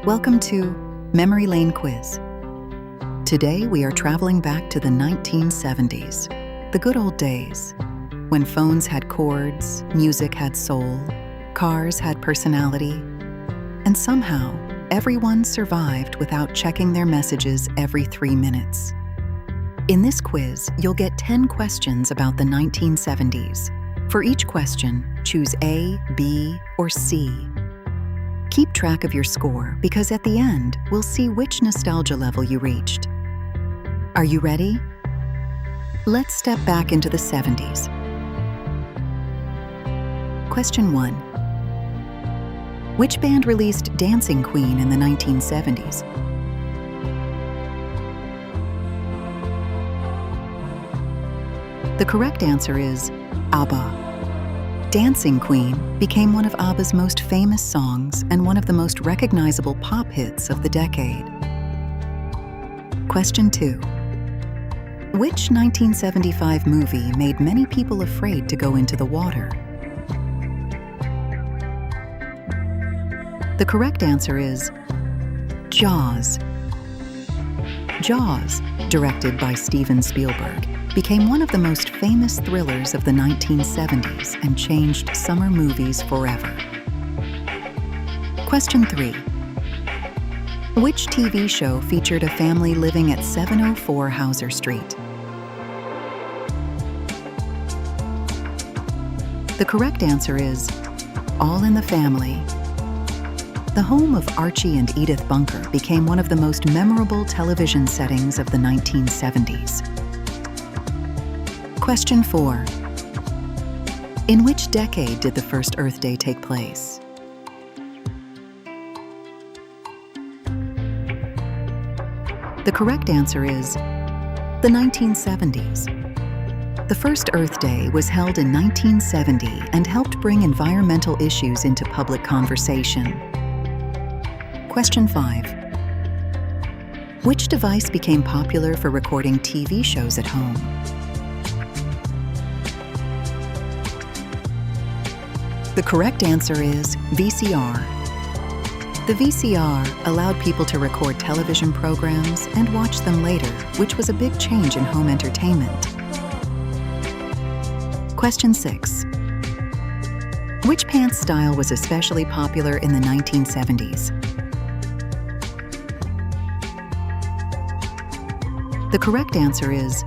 Welcome to Memory Lane Quiz. Today we are traveling back to the 1970s, the good old days, when phones had chords, music had soul, cars had personality, and somehow everyone survived without checking their messages every 3 minutes. In this quiz, you'll get 10 questions about the 1970s. For each question, choose A, B, or C. Keep track of your score because at the end, we'll see which nostalgia level you reached. Are you ready? Let's step back into the 70s. Question 1. Which band released Dancing Queen in the 1970s? The correct answer is ABBA. Dancing Queen became one of ABBA's most famous songs and one of the most recognizable pop hits of the decade. Question 2. Which 1975 movie made many people afraid to go into the water? The correct answer is Jaws. Jaws, directed by Steven Spielberg, became one of the most famous thrillers of the 1970s and changed summer movies forever. Question 3. Which TV show featured a family living at 704 Hauser Street? The correct answer is All in the Family. The home of Archie and Edith Bunker became one of the most memorable television settings of the 1970s. Question 4. In which decade did the first Earth Day take place? The correct answer is the 1970s. The first Earth Day was held in 1970 and helped bring environmental issues into public conversation. Question 5. Which device became popular for recording TV shows at home? The correct answer is VCR. The VCR allowed people to record television programs and watch them later, which was a big change in home entertainment. Question 6. Which pants style was especially popular in the 1970s? The correct answer is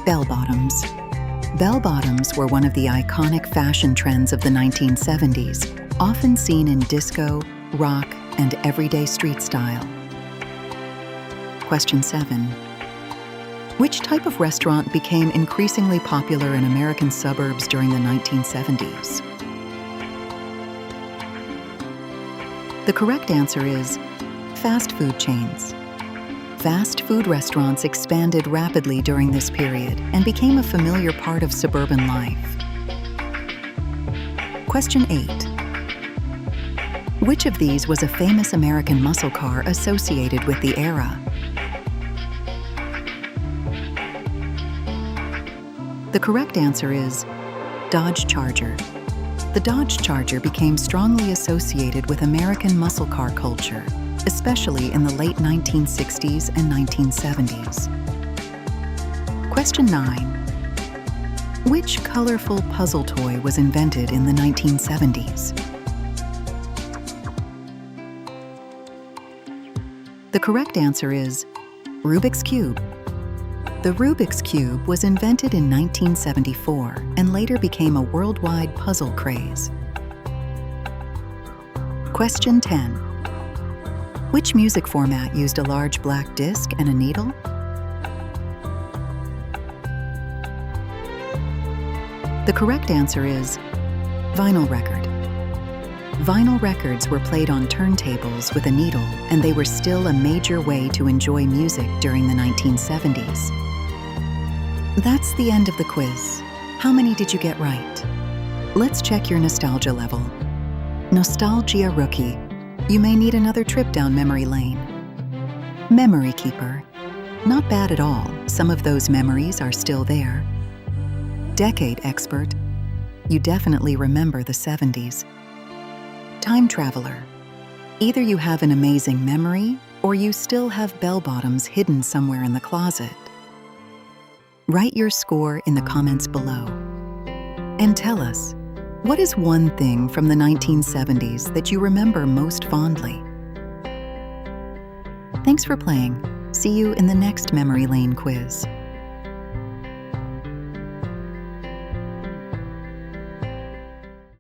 bell-bottoms. Bell-bottoms were one of the iconic fashion trends of the 1970s, often seen in disco, rock, and everyday street style. Question 7. Which type of restaurant became increasingly popular in American suburbs during the 1970s? The correct answer is fast food chains. Fast food restaurants expanded rapidly during this period and became a familiar part of suburban life. Question 8. Which of these was a famous American muscle car associated with the era? The correct answer is Dodge Charger. The Dodge Charger became strongly associated with American muscle car culture, especially in the late 1960s and 1970s. Question 9. Which colorful puzzle toy was invented in the 1970s? The correct answer is Rubik's Cube. The Rubik's Cube was invented in 1974 and later became a worldwide puzzle craze. Question 10. Which music format used a large black disc and a needle? The correct answer is vinyl record. Vinyl records were played on turntables with a needle, and they were still a major way to enjoy music during the 1970s. That's the end of the quiz. How many did you get right? Let's check your nostalgia level. Nostalgia Rookie. You may need another trip down memory lane. Memory Keeper. Not bad at all. Some of those memories are still there. Decade Expert. You definitely remember the 70s. Time Traveler. Either you have an amazing memory, or you still have bell-bottoms hidden somewhere in the closet. Write your score in the comments below. And tell us, what is one thing from the 1970s that you remember most fondly? Thanks for playing. See you in the next Memory Lane quiz.